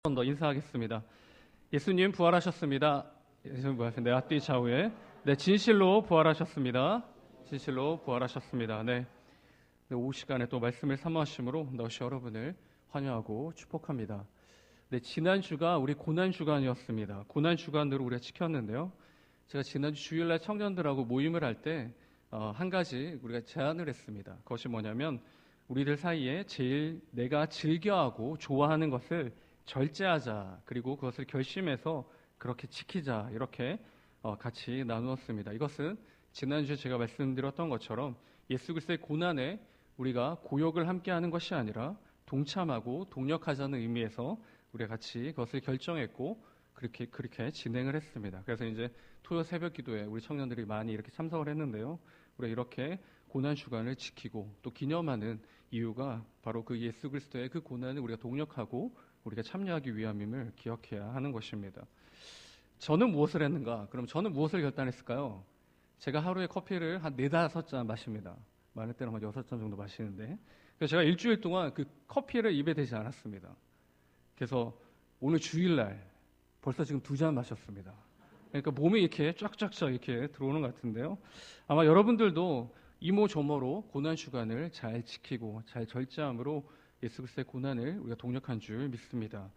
번 더 인사하겠습니다. 예수님 부활하셨습니다. 예수님 부활하셨습니다. 앞뒤 좌우에 진실로 부활하셨습니다. 진실로 부활하셨습니다. 오후 시간에 또 말씀을 사모하심으로 너시 여러분을 환영하고 축복합니다. 지난주가 우리 고난주간이었습니다. 고난주간으로 우리가 지켰는데요. 제가 지난주 주일날 청년들하고 모임을 할 때 한 가지 우리가 제안을 했습니다. 그것이 뭐냐면 우리들 사이에 제일 내가 즐겨하고 좋아하는 것을 절제하자, 그리고 그것을 결심해서 그렇게 지키자, 이렇게 같이 나누었습니다. 이것은 지난주에 제가 말씀드렸던 것처럼 예수 그리스도의 고난에 우리가 고역을 함께하는 것이 아니라 동참하고 동력하자는 의미에서 우리가 같이 그것을 결정했고 그렇게 진행을 했습니다. 그래서 이제 토요 새벽 기도에 우리 청년들이 많이 이렇게 참석을 했는데요. 우리가 이렇게 고난 주간을 지키고 또 기념하는 이유가 바로 그 예수 그리스도의 그 고난을 우리가 동력하고 우리가 참여하기 위함임을 기억해야 하는 것입니다. 저는 무엇을 했는가? 그럼 저는 무엇을 결단했을까요? 제가 하루에 커피를 한 4-5잔 마십니다. 많을 때는 한 6잔 정도 마시는데, 그래서 제가 일주일 동안 그 커피를 입에 대지 않았습니다. 그래서 오늘 주일날 벌써 지금 2잔 마셨습니다. 그러니까 몸이 이렇게 쫙쫙쫙 이렇게 들어오는 것 같은데요. 아마 여러분들도 이모저모로 고난 주간을 잘 지키고 잘 절제함으로 예수 그리스도의 고난을 우리가 동력한 줄 믿습니다.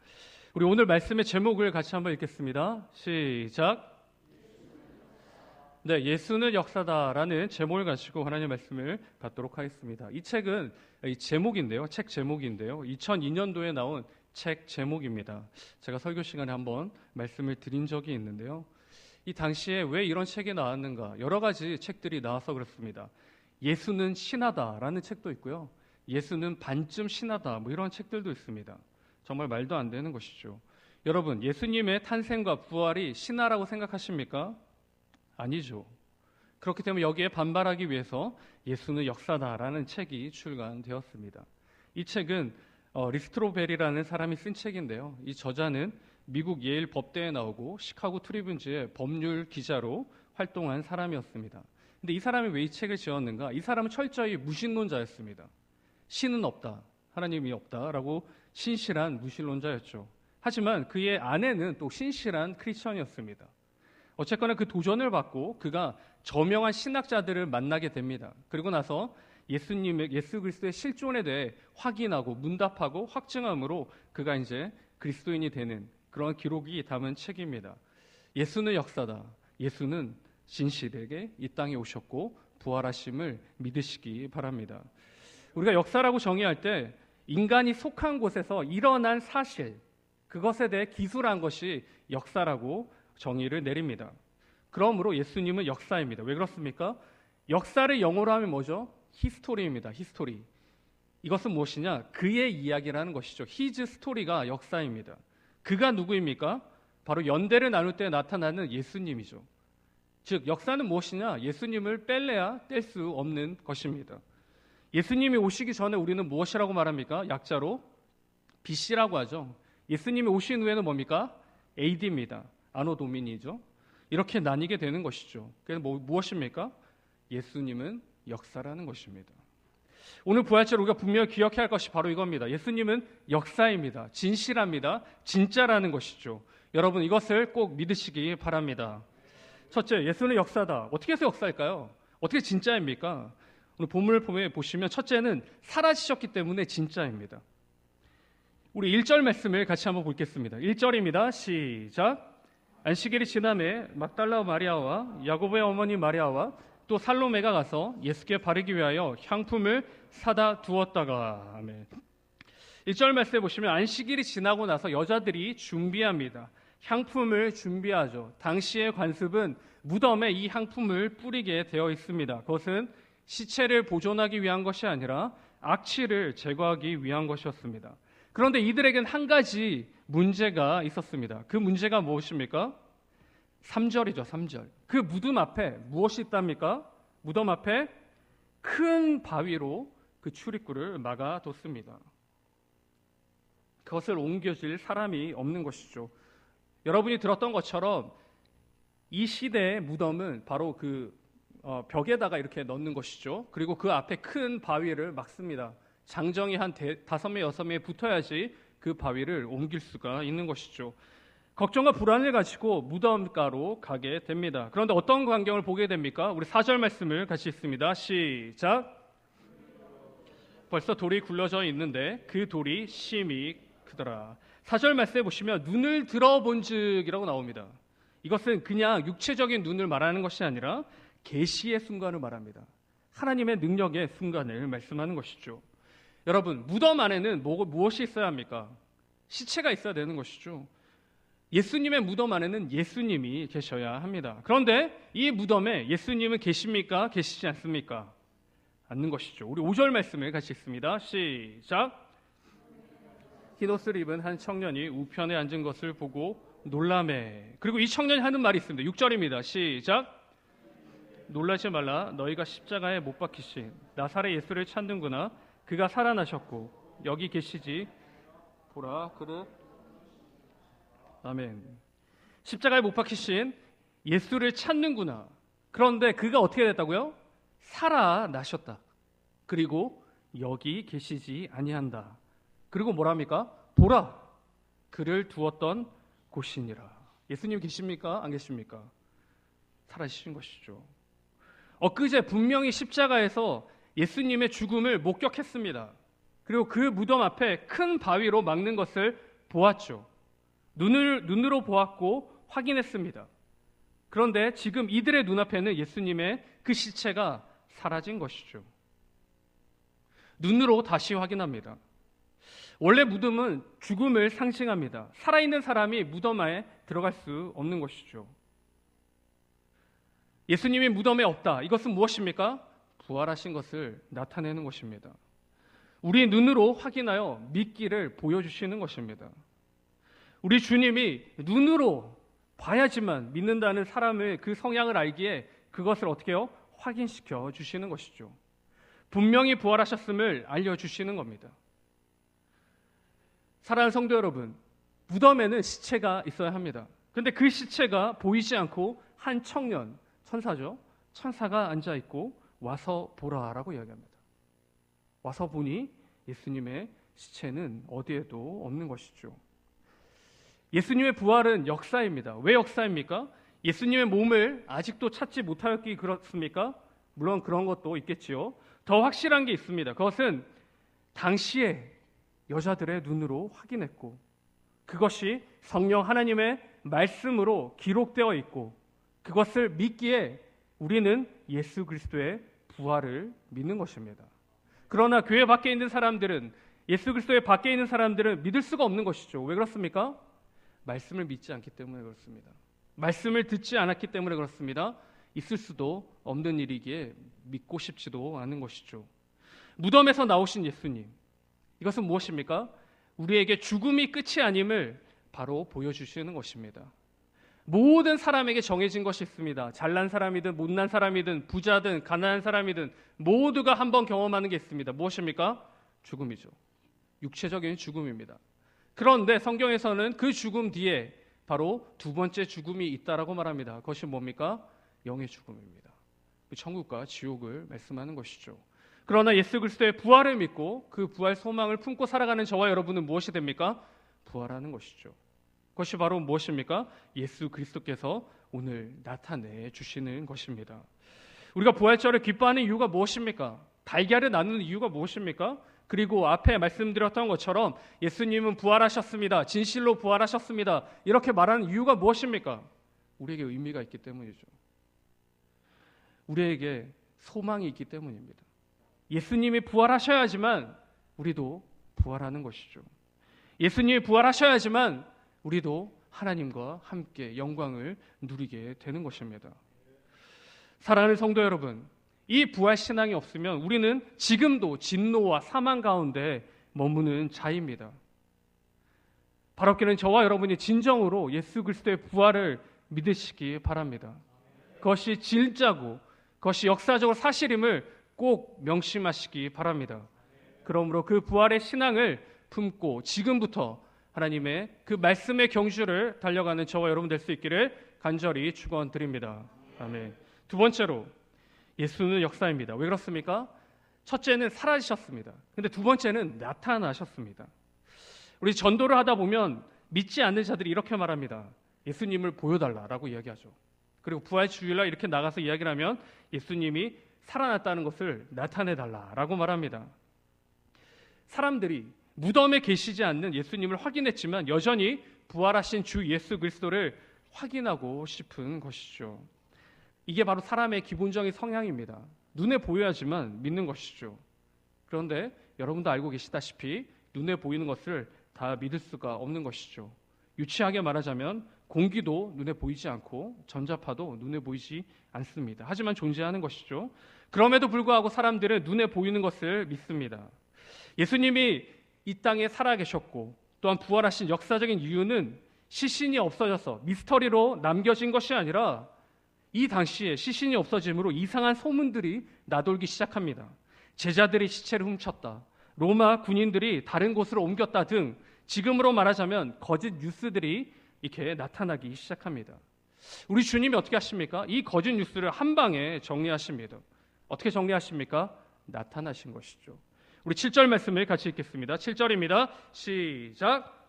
우리 오늘 말씀의 제목을 같이 한번 읽겠습니다. 시작. 예수는 역사다라는 제목을 가지고 하나님의 말씀을 받도록 하겠습니다. 이 책은 제목인데요. 책 제목인데요. 2002년도에 나온 책 제목입니다. 제가 설교 시간에 한번 말씀을 드린 적이 있는데요. 이 당시에 왜 이런 책이 나왔는가? 여러 가지 책들이 나와서 그렇습니다. 예수는 신하다라는 책도 있고요. 예수는 반쯤 신하다, 이런 책들도 있습니다. 정말 말도 안 되는 것이죠. 여러분, 예수님의 탄생과 부활이 신하라고 생각하십니까? 아니죠. 그렇기 때문에 여기에 반발하기 위해서 예수는 역사다라는 책이 출간되었습니다. 이 책은 리스트로벨이라는 사람이 쓴 책인데요. 이 저자는 미국 예일 법대에 나오고 시카고 트리뷴지의 법률 기자로 활동한 사람이었습니다. 근데 이 사람이 왜 이 책을 지었는가? 이 사람은 철저히 무신론자였습니다. 신은 없다, 하나님이 없다라고 신실한 무신론자였죠. 하지만 그의 아내는 또 신실한 크리스천이었습니다. 어쨌거나 그 도전을 받고 그가 저명한 신학자들을 만나게 됩니다. 그리고 나서 예수 그리스도의 실존에 대해 확인하고 문답하고 확증함으로 그가 이제 그리스도인이 되는 그런 기록이 담은 책입니다. 예수는 역사다. 예수는 진실에게 이 땅에 오셨고 부활하심을 믿으시기 바랍니다. 우리가 역사라고 정의할 때 인간이 속한 곳에서 일어난 사실, 그것에 대해 기술한 것이 역사라고 정의를 내립니다. 그러므로 예수님은 역사입니다. 왜 그렇습니까? 역사를 영어로 하면 뭐죠? 히스토리입니다. 히스토리. 이것은 무엇이냐? 그의 이야기라는 것이죠. His 스토리가 역사입니다. 그가 누구입니까? 바로 연대를 나눌 때 나타나는 예수님이죠. 즉 역사는 무엇이냐? 예수님을 뺄래야 뗄 수 없는 것입니다. 예수님이 오시기 전에 우리는 무엇이라고 말합니까? 약자로 BC라고 하죠. 예수님이 오신 후에는 뭡니까? AD입니다. 아노 도미니죠. 이렇게 나뉘게 되는 것이죠. 그래서 무엇입니까? 예수님은 역사라는 것입니다. 오늘 부활절 우리가 분명히 기억해야 할 것이 바로 이겁니다. 예수님은 역사입니다. 진실합니다. 진짜라는 것이죠. 여러분 이것을 꼭 믿으시기 바랍니다. 첫째, 예수는 역사다. 어떻게 해서 역사일까요? 어떻게 진짜입니까? 오늘 본문을 보시면 첫째는 사라지셨기 때문에 진짜입니다. 우리 1절 말씀을 같이 한번 보겠습니다. 1절입니다. 시작. 안식일이 지남에 막달라 마리아와 야고보의 어머니 마리아와 또 살로메가 가서 예수께 바르기 위하여 향품을 사다 두었다가. 아멘. 1절 말씀에 보시면 안식일이 지나고 나서 여자들이 준비합니다. 향품을 준비하죠. 당시의 관습은 무덤에 이 향품을 뿌리게 되어 있습니다. 그것은 시체를 보존하기 위한 것이 아니라 악취를 제거하기 위한 것이었습니다. 그런데 이들에겐 한 가지 문제가 있었습니다. 그 문제가 무엇입니까? 3절이죠. 3절. 그 무덤 앞에 무엇이 있답니까? 무덤 앞에 큰 바위로 그 출입구를 막아뒀습니다. 그것을 옮겨질 사람이 없는 것이죠. 여러분이 들었던 것처럼 이 시대의 무덤은 바로 그 벽에다가 이렇게 넣는 것이죠. 그리고 그 앞에 큰 바위를 막습니다. 장정이 한 5명, 6명 붙어야지 그 바위를 옮길 수가 있는 것이죠. 걱정과 불안을 가지고 무덤가로 가게 됩니다. 그런데 어떤 광경을 보게 됩니까? 우리 4절 말씀을 같이 읽습니다. 시작. 벌써 돌이 굴러져 있는데 그 돌이 심히 크더라. 4절 말씀에 보시면 눈을 들어본즉이라고 나옵니다. 이것은 그냥 육체적인 눈을 말하는 것이 아니라 계시의 순간을 말합니다. 하나님의 능력의 순간을 말씀하는 것이죠. 여러분, 무덤 안에는 무엇이 있어야 합니까? 시체가 있어야 되는 것이죠. 예수님의 무덤 안에는 예수님이 계셔야 합니다. 그런데 이 무덤에 예수님은 계십니까? 계시지 않습니까? 않는 것이죠. 우리 5절 말씀을 같이 읽습니다. 시작. 흰옷을 입은 한 청년이 우편에 앉은 것을 보고 놀라매. 그리고 이 청년이 하는 말이 있습니다. 6절입니다. 시작. 놀라지 말라. 너희가 십자가에 못 박히신 나사렛 예수를 찾는구나. 그가 살아나셨고 여기 계시지. 보라 그를. 아멘. 십자가에 못 박히신 예수를 찾는구나. 그런데 그가 어떻게 됐다고요? 살아나셨다. 그리고 여기 계시지 아니한다. 그리고 뭐랍니까? 보라 그를 두었던 곳이니라. 예수님 계십니까? 안 계십니까? 살아계신 것이죠. 엊그제 분명히 십자가에서 예수님의 죽음을 목격했습니다. 그리고 그 무덤 앞에 큰 바위로 막는 것을 보았죠. 눈으로 보았고 확인했습니다. 그런데 지금 이들의 눈앞에는 예수님의 그 시체가 사라진 것이죠. 눈으로 다시 확인합니다. 원래 무덤은 죽음을 상징합니다. 살아있는 사람이 무덤 안에 들어갈 수 없는 것이죠. 예수님이 무덤에 없다. 이것은 무엇입니까? 부활하신 것을 나타내는 것입니다. 우리 눈으로 확인하여 믿기를 보여주시는 것입니다. 우리 주님이 눈으로 봐야지만 믿는다는 사람의 그 성향을 알기에 그것을 어떻게 해요? 확인시켜 주시는 것이죠. 분명히 부활하셨음을 알려주시는 겁니다. 사랑하는 성도 여러분, 무덤에는 시체가 있어야 합니다. 그런데 그 시체가 보이지 않고 한 청년, 천사죠. 천사가 앉아있고 와서 보라라고 이야기합니다. 와서 보니 예수님의 시체는 어디에도 없는 것이죠. 예수님의 부활은 역사입니다. 왜 역사입니까? 예수님의 몸을 아직도 찾지 못하였기 그렇습니까? 물론 그런 것도 있겠지요. 더 확실한 게 있습니다. 그것은 당시에 여자들의 눈으로 확인했고 그것이 성령 하나님의 말씀으로 기록되어 있고 그것을 믿기에 우리는 예수 그리스도의 부활을 믿는 것입니다. 그러나 교회 밖에 있는 사람들은 예수 그리스도의 밖에 있는 사람들은 믿을 수가 없는 것이죠. 왜 그렇습니까? 말씀을 믿지 않기 때문에 그렇습니다. 말씀을 듣지 않았기 때문에 그렇습니다. 있을 수도 없는 일이기에 믿고 싶지도 않은 것이죠. 무덤에서 나오신 예수님, 이것은 무엇입니까? 우리에게 죽음이 끝이 아님을 바로 보여주시는 것입니다. 모든 사람에게 정해진 것이 있습니다. 잘난 사람이든 못난 사람이든 부자든 가난한 사람이든 모두가 한번 경험하는 게 있습니다. 무엇입니까? 죽음이죠. 육체적인 죽음입니다. 그런데 성경에서는 그 죽음 뒤에 바로 두 번째 죽음이 있다라고 말합니다. 그것이 뭡니까? 영의 죽음입니다. 천국과 지옥을 말씀하는 것이죠. 그러나 예수 그리스도의 부활을 믿고 그 부활 소망을 품고 살아가는 저와 여러분은 무엇이 됩니까? 부활하는 것이죠. 그것이 바로 무엇입니까? 예수 그리스도께서 오늘 나타내 주시는 것입니다. 우리가 부활절을 기뻐하는 이유가 무엇입니까? 달걀을 나누는 이유가 무엇입니까? 그리고 앞에 말씀드렸던 것처럼 예수님은 부활하셨습니다. 진실로 부활하셨습니다. 이렇게 말하는 이유가 무엇입니까? 우리에게 의미가 있기 때문이죠. 우리에게 소망이 있기 때문입니다. 예수님이 부활하셔야지만 우리도 부활하는 것이죠. 예수님이 부활하셔야지만 우리도 하나님과 함께 영광을 누리게 되는 것입니다. 사랑하는 성도 여러분, 이 부활 신앙이 없으면 우리는 지금도 진노와 사망 가운데 머무는 자입니다. 바랍기는 저와 여러분이 진정으로 예수 그리스도의 부활을 믿으시기 바랍니다. 그것이 진짜고 그것이 역사적으로 사실임을 꼭 명심하시기 바랍니다. 그러므로 그 부활의 신앙을 품고 지금부터 하나님의 그 말씀의 경주를 달려가는 저와 여러분 될 수 있기를 간절히 축원드립니다. 아멘. 두 번째로 예수는 역사입니다. 왜 그렇습니까? 첫째는 사라지셨습니다. 근데 두 번째는 나타나셨습니다. 우리 전도를 하다 보면 믿지 않는 자들이 이렇게 말합니다. 예수님을 보여달라라고 이야기하죠. 그리고 부활주일날 이렇게 나가서 이야기를 하면 예수님이 살아났다는 것을 나타내달라라고 말합니다. 사람들이 무덤에 계시지 않는 예수님을 확인했지만 여전히 부활하신 주 예수 그리스도를 확인하고 싶은 것이죠. 이게 바로 사람의 기본적인 성향입니다. 눈에 보여야지만 믿는 것이죠. 그런데 여러분도 알고 계시다시피 눈에 보이는 것을 다 믿을 수가 없는 것이죠. 유치하게 말하자면 공기도 눈에 보이지 않고 전자파도 눈에 보이지 않습니다. 하지만 존재하는 것이죠. 그럼에도 불구하고 사람들은 눈에 보이는 것을 믿습니다. 예수님이 이 땅에 살아계셨고 또한 부활하신 역사적인 이유는 시신이 없어져서 미스터리로 남겨진 것이 아니라 이 당시에 시신이 없어짐으로 이상한 소문들이 나돌기 시작합니다. 제자들이 시체를 훔쳤다, 로마 군인들이 다른 곳으로 옮겼다 등 지금으로 말하자면 거짓 뉴스들이 이렇게 나타나기 시작합니다. 우리 주님이 어떻게 하십니까? 이 거짓 뉴스를 한 방에 정리하십니다. 어떻게 정리하십니까? 나타나신 것이죠. 우리 7절 말씀을 같이 읽겠습니다. 7절입니다. 시작.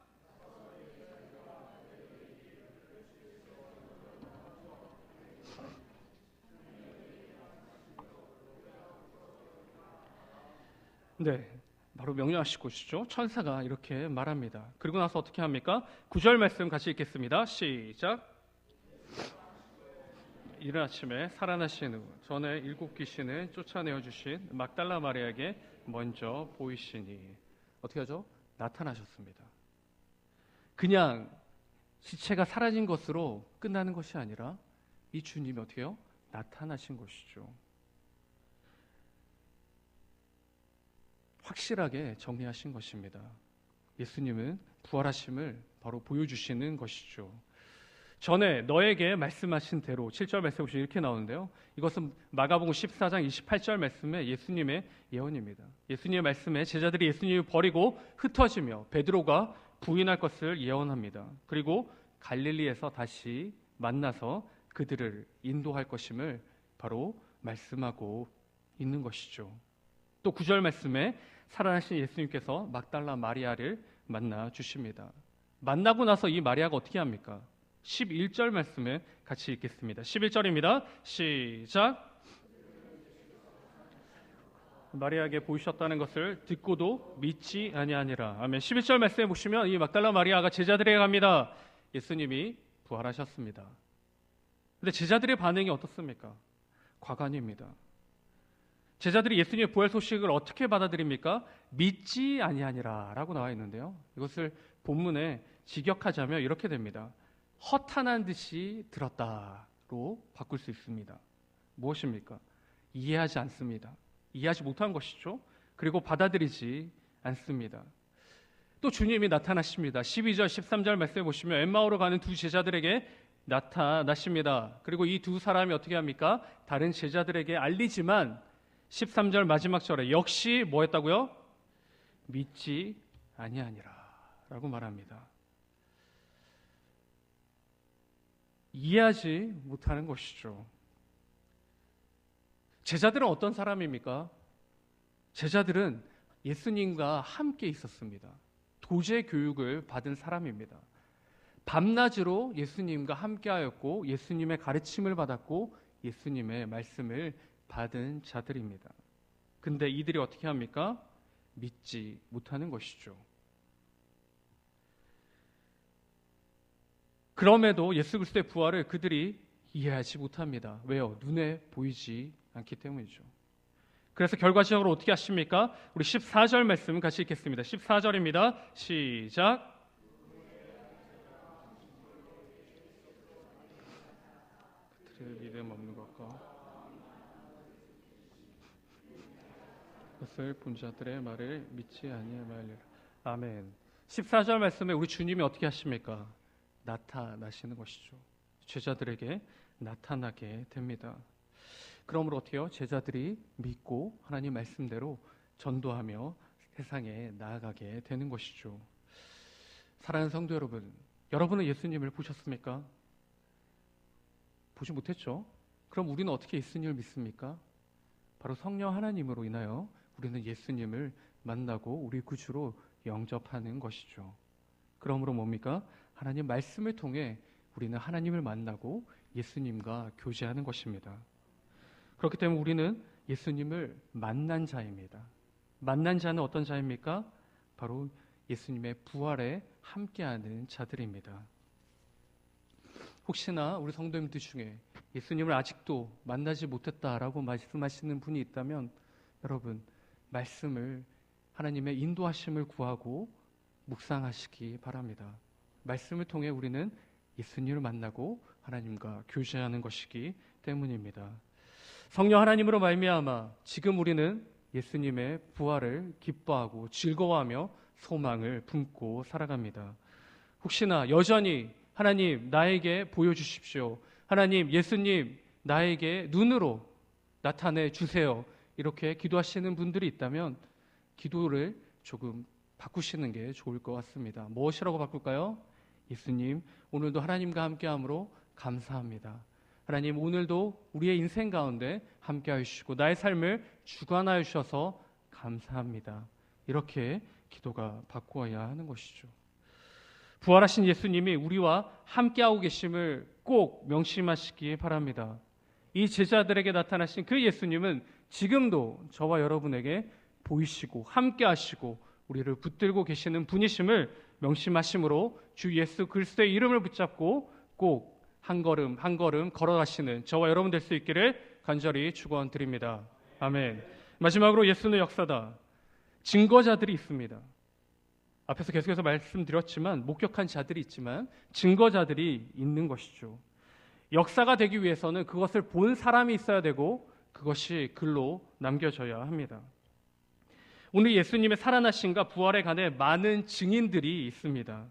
네, 바로 명령하실 곳이죠. 천사가 이렇게 말합니다. 그리고 나서 어떻게 합니까? 9절 말씀 같이 읽겠습니다. 시작. 이른 아침에 살아나신 후 전에 7 귀신을 쫓아내어 주신 막달라 마리아에게 먼저 보이시니 어떻게 하죠? 나타나셨습니다. 그냥 시체가 사라진 것으로 끝나는 것이 아니라 이 주님이 어떻게 해요? 나타나신 것이죠. 확실하게 정리하신 것입니다. 예수님은 부활하심을 바로 보여주시는 것이죠. 전에 너에게 말씀하신 대로 7절 말씀에 보시면 이렇게 나오는데요. 이것은 마가복음 14장 28절 말씀에 예수님의 예언입니다. 예수님의 말씀에 제자들이 예수님을 버리고 흩어지며 베드로가 부인할 것을 예언합니다. 그리고 갈릴리에서 다시 만나서 그들을 인도할 것임을 바로 말씀하고 있는 것이죠. 또 9절 말씀에 살아나신 예수님께서 막달라 마리아를 만나 주십니다. 만나고 나서 이 마리아가 어떻게 합니까? 11절 말씀을 같이 읽겠습니다. 11절입니다. 시작. 마리아에게 보이셨다는 것을 듣고도 믿지 아니하니라. 아멘. 11절 말씀에 보시면 이 막달라 마리아가 제자들에게 갑니다. 예수님이 부활하셨습니다. 근데 제자들의 반응이 어떻습니까? 과간입니다. 제자들이 예수님의 부활 소식을 어떻게 받아들입니까? 믿지 아니하니라 라고 나와 있는데요. 이것을 본문에 직역하자면 이렇게 됩니다. 허탄한 듯이 들었다로 바꿀 수 있습니다. 무엇입니까? 이해하지 않습니다. 이해하지 못한 것이죠. 그리고 받아들이지 않습니다. 또 주님이 나타나십니다. 12절, 13절 말씀해 보시면 엠마오로 가는 두 제자들에게 나타나십니다. 그리고 이 두 사람이 어떻게 합니까? 다른 제자들에게 알리지만 13절 마지막 절에 역시 뭐 했다고요? 믿지 아니하니라 라고 말합니다. 이해하지 못하는 것이죠. 제자들은 어떤 사람입니까? 제자들은 예수님과 함께 있었습니다. 도제 교육을 받은 사람입니다. 밤낮으로 예수님과 함께하였고 예수님의 가르침을 받았고 예수님의 말씀을 받은 자들입니다. 근데 이들이 어떻게 합니까? 믿지 못하는 것이죠. 그럼에도 예수 그리스도의 부활을 그들이 이해하지 못합니다. 왜요? 눈에 보이지 않기 때문이죠. 그래서 결과적으로 어떻게 하십니까? 우리 14절 말씀 같이 읽겠습니다. 14절입니다. 시작. 그들의 믿음 없는 것과 그것을 본 자들의 말을 믿지 아니하리라. 아멘. 14절 말씀에 우리 주님이 어떻게 하십니까? 나타나시는 것이죠. 제자들에게 나타나게 됩니다. 그러므로 어떻게 해요? 제자들이 믿고 하나님 말씀대로 전도하며 세상에 나아가게 되는 것이죠. 사랑하는 성도 여러분, 여러분은 예수님을 보셨습니까? 보지 못했죠? 그럼 우리는 어떻게 예수님을 믿습니까? 바로 성령 하나님으로 인하여 우리는 예수님을 만나고 우리 구주로 영접하는 것이죠. 그러므로 뭡니까? 하나님 말씀을 통해 우리는 하나님을 만나고 예수님과 교제하는 것입니다. 그렇기 때문에 우리는 예수님을 만난 자입니다. 만난 자는 어떤 자입니까? 바로 예수님의 부활에 함께하는 자들입니다. 혹시나 우리 성도님들 중에 예수님을 아직도 만나지 못했다라고 말씀하시는 분이 있다면 여러분, 말씀을 하나님의 인도하심을 구하고 묵상하시기 바랍니다. 말씀을 통해 우리는 예수님을 만나고 하나님과 교제하는 것이기 때문입니다. 성령 하나님으로 말미암아 지금 우리는 예수님의 부활을 기뻐하고 즐거워하며 소망을 품고 살아갑니다. 혹시나 여전히 하나님 나에게 보여주십시오. 하나님 예수님 나에게 눈으로 나타내 주세요. 이렇게 기도하시는 분들이 있다면 기도를 조금 바꾸시는 게 좋을 것 같습니다. 무엇이라고 바꿀까요? 예수님 오늘도 하나님과 함께함으로 감사합니다. 하나님 오늘도 우리의 인생 가운데 함께해 주시고 나의 삶을 주관하여 주셔서 감사합니다. 이렇게 기도가 바꾸어야 하는 것이죠. 부활하신 예수님이 우리와 함께하고 계심을 꼭 명심하시기 바랍니다. 이 제자들에게 나타나신 그 예수님은 지금도 저와 여러분에게 보이시고 함께하시고 우리를 붙들고 계시는 분이심을 명심하심으로 주 예수 그리스도의 이름을 붙잡고 꼭 한 걸음 한 걸음 걸어가시는 저와 여러분 될 수 있기를 간절히 축원드립니다. 아멘. 마지막으로 예수는 역사다. 증거자들이 있습니다. 앞에서 계속해서 말씀드렸지만 목격한 자들이 있지만 증거자들이 있는 것이죠. 역사가 되기 위해서는 그것을 본 사람이 있어야 되고 그것이 글로 남겨져야 합니다. 오늘 예수님의 살아나심과 부활에 관해 많은 증인들이 있습니다.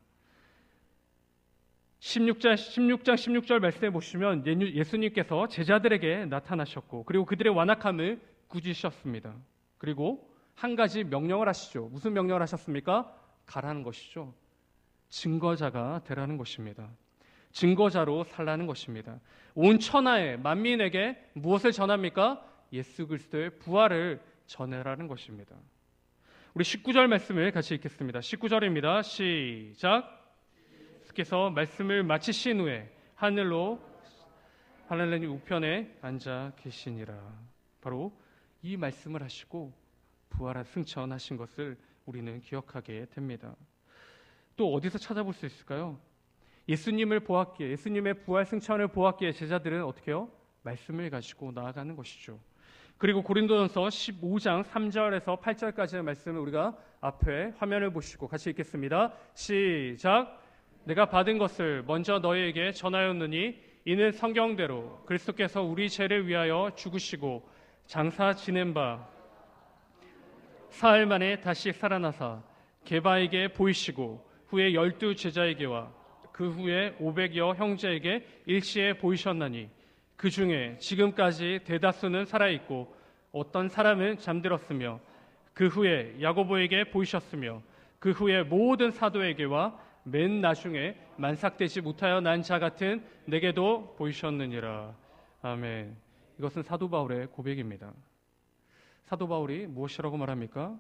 16장 16절 말씀해 보시면 예수님께서 제자들에게 나타나셨고 그리고 그들의 완악함을 꾸짖으셨습니다. 그리고 한 가지 명령을 하시죠. 무슨 명령을 하셨습니까? 가라는 것이죠. 증거자가 되라는 것입니다. 증거자로 살라는 것입니다. 온 천하에 만민에게 무엇을 전합니까? 예수 그리스도의 부활을 전해라는 것입니다. 우리 19절 말씀을 같이 읽겠습니다. 19절입니다. 시작. 예수께서 말씀을 마치신 후에 하늘님 우편에 앉아 계시니라. 바로 이 말씀을 하시고 부활한 승천하신 것을 우리는 기억하게 됩니다. 또 어디서 찾아볼 수 있을까요? 예수님을 보았기에, 예수님의 부활 승천을 보았기에 제자들은 어떻게 해요? 말씀을 가지고 나아가는 것이죠. 그리고 고린도전서 15장 3절에서 8절까지의 말씀을 우리가 앞에 화면을 보시고 같이 읽겠습니다. 시작. 내가 받은 것을 먼저 너희에게 전하였느니 이는 성경대로 그리스도께서 우리 죄를 위하여 죽으시고 장사 지낸 바 사흘 만에 다시 살아나사 게바에게 보이시고 후에 12 제자에게와 그 후에 500여 형제에게 일시에 보이셨나니 그 중에 지금까지 대다수는 살아있고 어떤 사람은 잠들었으며 그 후에 야고보에게 보이셨으며 그 후에 모든 사도에게와 맨 나중에 만삭되지 못하여 난 자 같은 내게도 보이셨느니라. 아멘. 이것은 사도 바울의 고백입니다. 사도 바울이 무엇이라고 말합니까?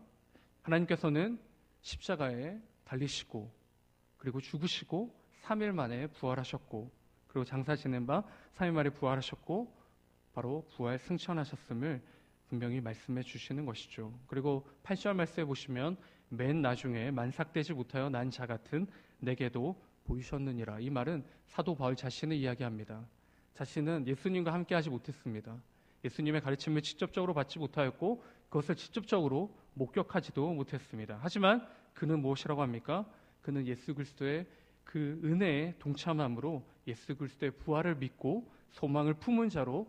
하나님께서는 십자가에 달리시고 그리고 죽으시고 3일 만에 부활하셨고 그리고 장사 지낸 바 3일 만에 부활하셨고 바로 부활 승천하셨음을 분명히 말씀해 주시는 것이죠. 그리고 8절 말씀해 보시면 맨 나중에 만삭되지 못하여 난 자 같은 내게도 보이셨느니라. 이 말은 사도 바울 자신을 이야기합니다. 자신은 예수님과 함께하지 못했습니다. 예수님의 가르침을 직접적으로 받지 못하였고 그것을 직접적으로 목격하지도 못했습니다. 하지만 그는 무엇이라고 합니까? 그는 예수 그리스도의 그 은혜에 동참함으로 예수 그리스도의 부활을 믿고 소망을 품은 자로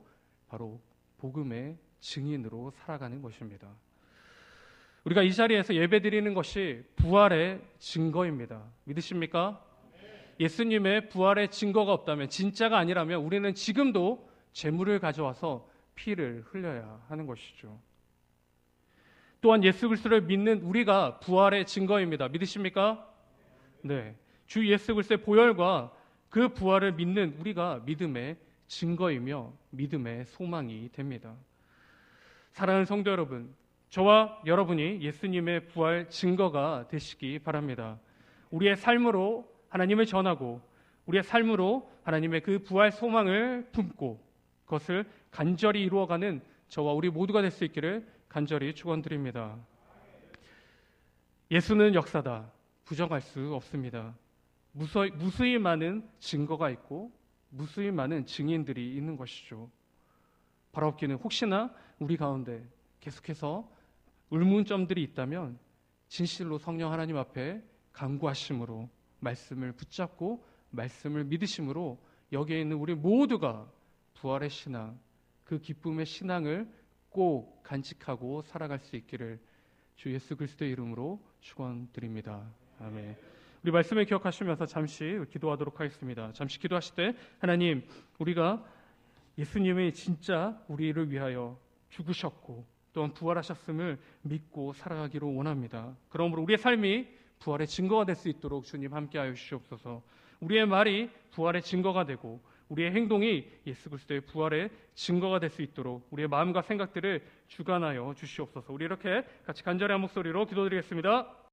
바로 복음의 증인으로 살아가는 것입니다. 우리가 이 자리에서 예배드리는 것이 부활의 증거입니다. 믿으십니까? 예수님의 부활의 증거가 없다면, 진짜가 아니라면 우리는 지금도 제물을 가져와서 피를 흘려야 하는 것이죠. 또한 예수 그리스도를 믿는 우리가 부활의 증거입니다. 믿으십니까? 네. 주 예수 그리스도의 보혈과 그 부활을 믿는 우리가 믿음의 증거이며 믿음의 소망이 됩니다. 사랑하는 성도 여러분, 저와 여러분이 예수님의 부활 증거가 되시기 바랍니다. 우리의 삶으로 하나님을 전하고 우리의 삶으로 하나님의 그 부활 소망을 품고 그것을 간절히 이루어가는 저와 우리 모두가 될 수 있기를 간절히 축원드립니다. 예수는 역사다. 부정할 수 없습니다. 무수히 많은 증거가 있고 무수히 많은 증인들이 있는 것이죠. 바라옵기는 혹시나 우리 가운데 계속해서 의문점들이 있다면 진실로 성령 하나님 앞에 간구하심으로 말씀을 붙잡고 말씀을 믿으심으로 여기에 있는 우리 모두가 부활의 신앙, 그 기쁨의 신앙을 꼭 간직하고 살아갈 수 있기를 주 예수 그리스도의 이름으로 축원드립니다. 아멘. 우리 말씀을 기억하시면서 잠시 기도하도록 하겠습니다. 잠시 기도하실 때 하나님, 우리가 예수님이 진짜 우리를 위하여 죽으셨고 또한 부활하셨음을 믿고 살아가기로 원합니다. 그러므로 우리의 삶이 부활의 증거가 될 수 있도록 주님 함께하여 주시옵소서. 우리의 말이 부활의 증거가 되고 우리의 행동이 예수 그리스도의 부활의 증거가 될 수 있도록 우리의 마음과 생각들을 주관하여 주시옵소서. 우리 이렇게 같이 간절히 한 목소리로 기도드리겠습니다.